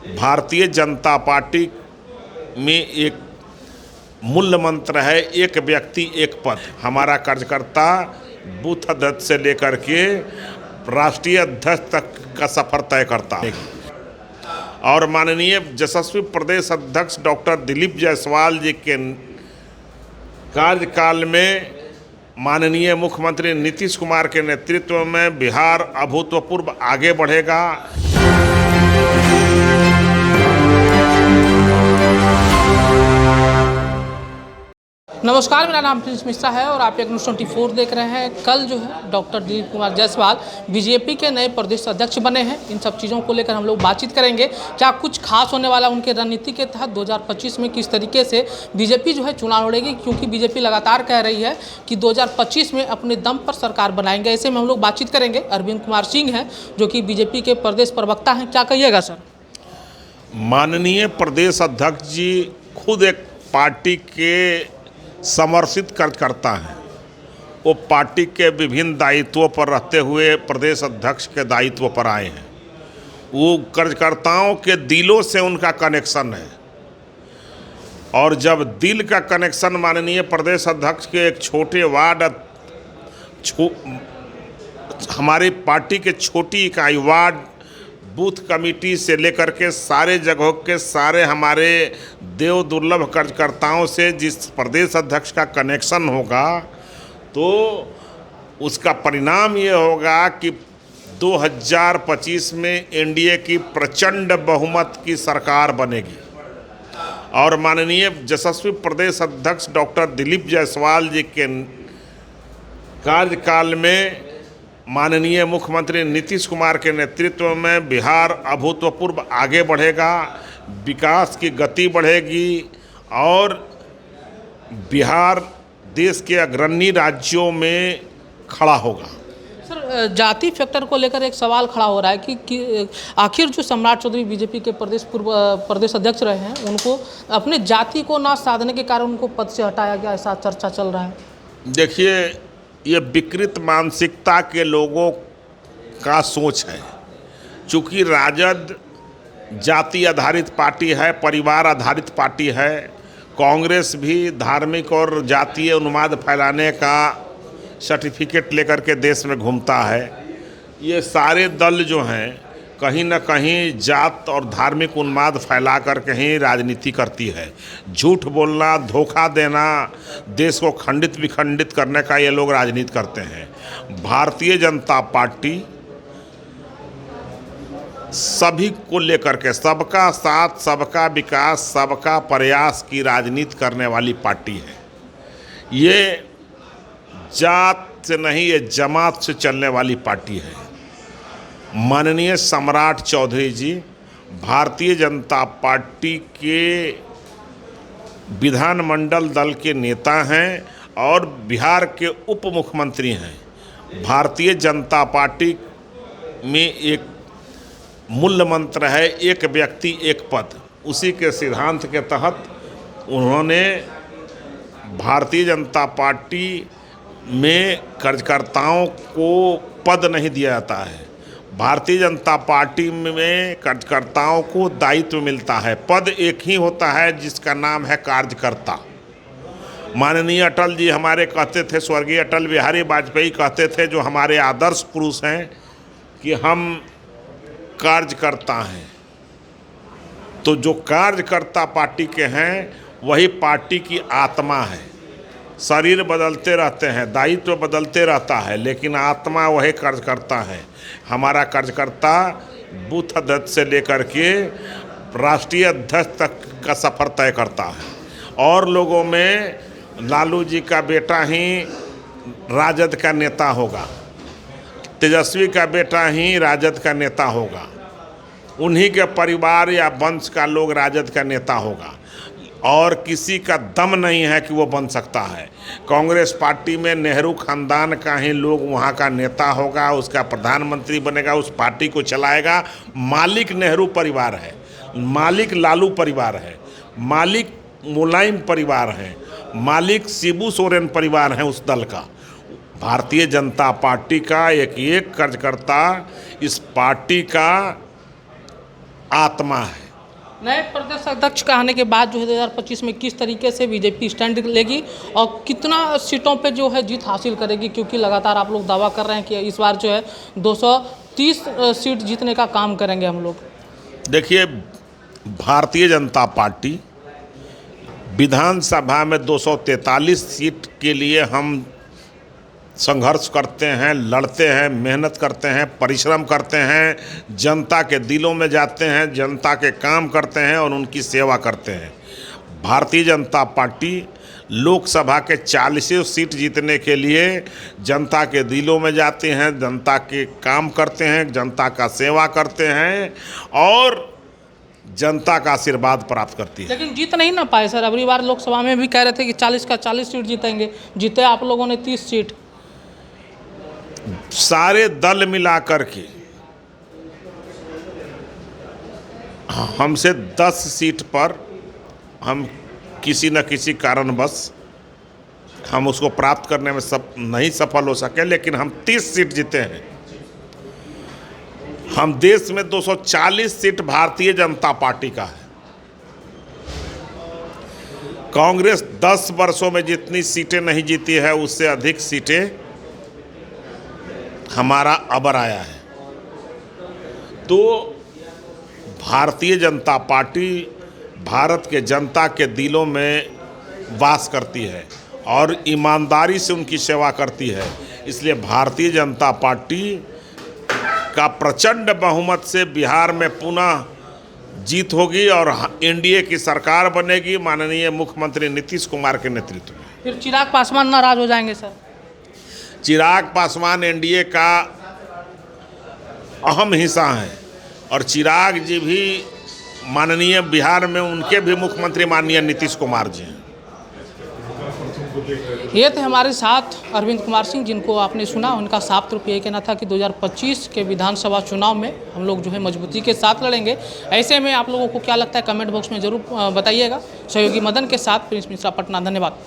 Bharatiya Janata party में एक मूल मंत्र है, एक व्यक्ति एक पद। हमारा कार्यकर्ता बूथ अध्यक्ष से लेकर के राष्ट्रीय अध्यक्ष तक का सफर तय करता है। और माननीय यशस्वी प्रदेश अध्यक्ष डॉक्टर दिलीप जायसवाल जी के कार्यकाल में माननीय मुख्यमंत्री नीतीश कुमार के नेतृत्व में बिहार अभूतपूर्व आगे बढ़ेगा। नमस्कार, मेरा नाम प्रिंस मिश्रा है और आप एक न्यूज़ 24 देख रहे हैं। कल जो है डॉक्टर दिलीप कुमार जायसवाल बीजेपी के नए प्रदेश अध्यक्ष बने हैं। इन सब चीज़ों को लेकर हम लोग बातचीत करेंगे। क्या कुछ खास होने वाला उनके रणनीति के तहत 2025 में किस तरीके से बीजेपी जो है चुनाव लड़ेगी, क्योंकि बीजेपी लगातार कह रही है कि 2025 में अपने दम पर सरकार बनाएंगे। ऐसे में हम लोग बातचीत करेंगे। अरविंद कुमार सिंह हैं जो कि बीजेपी के प्रदेश प्रवक्ता हैं। क्या कहिएगा सर? माननीय प्रदेश अध्यक्ष जी खुद एक पार्टी के समर्थित कार्यकर्ता हैं। वो पार्टी के विभिन्न दायित्वों पर रहते हुए प्रदेश अध्यक्ष के दायित्व पर आए हैं। वो कार्यकर्ताओं के दिलों से उनका कनेक्शन है, और जब दिल का कनेक्शन माननीय प्रदेश अध्यक्ष के एक छोटे वार्ड हमारी पार्टी के छोटी इकाई वार्ड बूथ कमेटी से लेकर के सारे जगहों के सारे हमारे देव दुर्लभ कार्यकर्ताओं से जिस प्रदेश अध्यक्ष का कनेक्शन होगा, तो उसका परिणाम ये होगा कि 2025 में एनडीए की प्रचंड बहुमत की सरकार बनेगी। और माननीय यशस्वी प्रदेश अध्यक्ष डॉक्टर दिलीप जायसवाल जी के कार्यकाल में माननीय मुख्यमंत्री नीतीश कुमार के नेतृत्व में बिहार अभूतपूर्व आगे बढ़ेगा, विकास की गति बढ़ेगी और बिहार देश के अग्रणी राज्यों में खड़ा होगा। सर, जाति फैक्टर को लेकर एक सवाल खड़ा हो रहा है कि आखिर जो सम्राट चौधरी बीजेपी के प्रदेश अध्यक्ष रहे हैं, उनको अपने जाति को ना साधने के कारण उनको पद से हटाया गया, ऐसा चर्चा चल रहा है। देखिए, ये विकृत मानसिकता के लोगों का सोच है। चूँकि राजद जाति आधारित पार्टी है, परिवार आधारित पार्टी है, कांग्रेस भी धार्मिक और जातीय उन्माद फैलाने का सर्टिफिकेट लेकर के देश में घूमता है। ये सारे दल जो हैं कहीं न कहीं जात और धार्मिक उन्माद फैला कर कहीं राजनीति करती है। झूठ बोलना, धोखा देना, देश को खंडित विखंडित करने का ये लोग राजनीति करते हैं। भारतीय जनता पार्टी सभी को लेकर के सबका साथ, सबका विकास, सबका प्रयास की राजनीति करने वाली पार्टी है। ये जात से नहीं, ये जमात से चलने वाली पार्टी है। माननीय सम्राट चौधरी जी भारतीय जनता पार्टी के विधानमंडल दल के नेता हैं और बिहार के उप मुख्यमंत्री हैं। भारतीय जनता पार्टी में एक मूल मंत्र है, एक व्यक्ति एक पद। उसी के सिद्धांत के तहत उन्होंने भारतीय जनता पार्टी में कार्यकर्ताओं को पद नहीं दिया जाता है। भारतीय जनता पार्टी में कार्यकर्ताओं को दायित्व मिलता है। पद एक ही होता है जिसका नाम है कार्यकर्ता। माननीय अटल जी हमारे कहते थे, स्वर्गीय अटल बिहारी वाजपेयी कहते थे, जो हमारे आदर्श पुरुष हैं, कि हम कार्यकर्ता हैं। तो जो कार्यकर्ता पार्टी के हैं वही पार्टी की आत्मा है। शरीर बदलते रहते हैं, दायित्व बदलते रहता है, लेकिन आत्मा वही कार्यकर्ता है। हमारा कार्यकर्ता बूथ अध्यक्ष से लेकर के राष्ट्रीय अध्यक्ष तक का सफर तय करता है। और लोगों में लालू जी का बेटा ही राजद का नेता होगा, तेजस्वी का बेटा ही राजद का नेता होगा, उन्हीं के परिवार या वंश का लोग राजद का नेता होगा, और किसी का दम नहीं है कि वो बन सकता है। कांग्रेस पार्टी में नेहरू खानदान का ही लोग वहाँ का नेता होगा, उसका प्रधानमंत्री बनेगा, उस पार्टी को चलाएगा। मालिक नेहरू परिवार है, मालिक लालू परिवार है, मालिक मुलायम परिवार है, मालिक शिबू सोरेन परिवार है उस दल का। भारतीय जनता पार्टी का एक कार्यकर्ता इस पार्टी का आत्मा है। नए प्रदेश अध्यक्ष का आने के बाद जो है 2025 में किस तरीके से बीजेपी स्टैंड लेगी और कितना सीटों पे जो है जीत हासिल करेगी, क्योंकि लगातार आप लोग दावा कर रहे हैं कि इस बार जो है 230 सीट जीतने का काम करेंगे हम लोग। देखिए, भारतीय जनता पार्टी विधानसभा में 243 सीट के लिए हम संघर्ष करते हैं, लड़ते हैं, मेहनत करते हैं, परिश्रम करते हैं, जनता के दिलों में जाते हैं, जनता के काम करते हैं और उनकी सेवा करते हैं। भारतीय जनता पार्टी लोकसभा के 40 सीट जीतने के लिए जनता के दिलों में जाते हैं, जनता के काम करते हैं, जनता का सेवा करते हैं और जनता का आशीर्वाद प्राप्त करती है। लेकिन जीत नहीं ना पाए सर। अगली बार लोकसभा में भी कह रहे थे कि 40 का 40 सीट जीतेंगे, जीते आप लोगों ने 30 सीट। सारे दल मिलाकर के हमसे 10 सीट पर हम किसी न किसी कारणवश हम उसको प्राप्त करने में नहीं सफल हो सके, लेकिन हम 30 सीट जीते हैं। हम देश में 240 सीट भारतीय जनता पार्टी का है। कांग्रेस 10 वर्षों में जितनी सीटें नहीं जीती है उससे अधिक सीटें हमारा अबर आया है। तो भारतीय जनता पार्टी भारत के जनता के दिलों में वास करती है और ईमानदारी से उनकी सेवा करती है। इसलिए भारतीय जनता पार्टी का प्रचंड बहुमत से बिहार में पुनः जीत होगी और एनडीए की सरकार बनेगी माननीय मुख्यमंत्री नीतीश कुमार के नेतृत्व में। फिर चिराग पासवान नाराज हो जाएंगे सर? चिराग पासवान एनडीए का अहम हिस्सा हैं और चिराग जी भी माननीय बिहार में उनके भी मुख्यमंत्री माननीय नीतीश कुमार जी हैं। ये थे हमारे साथ अरविंद कुमार सिंह, जिनको आपने सुना। उनका साफ तौर पर यह कहना था कि 2025 के विधानसभा चुनाव में हम लोग जो है मजबूती के साथ लड़ेंगे। ऐसे में आप लोगों को क्या लगता है कमेंट बॉक्स में ज़रूर बताइएगा। सहयोगी मदन के साथ प्रिंस मिश्रा, पटना। धन्यवाद।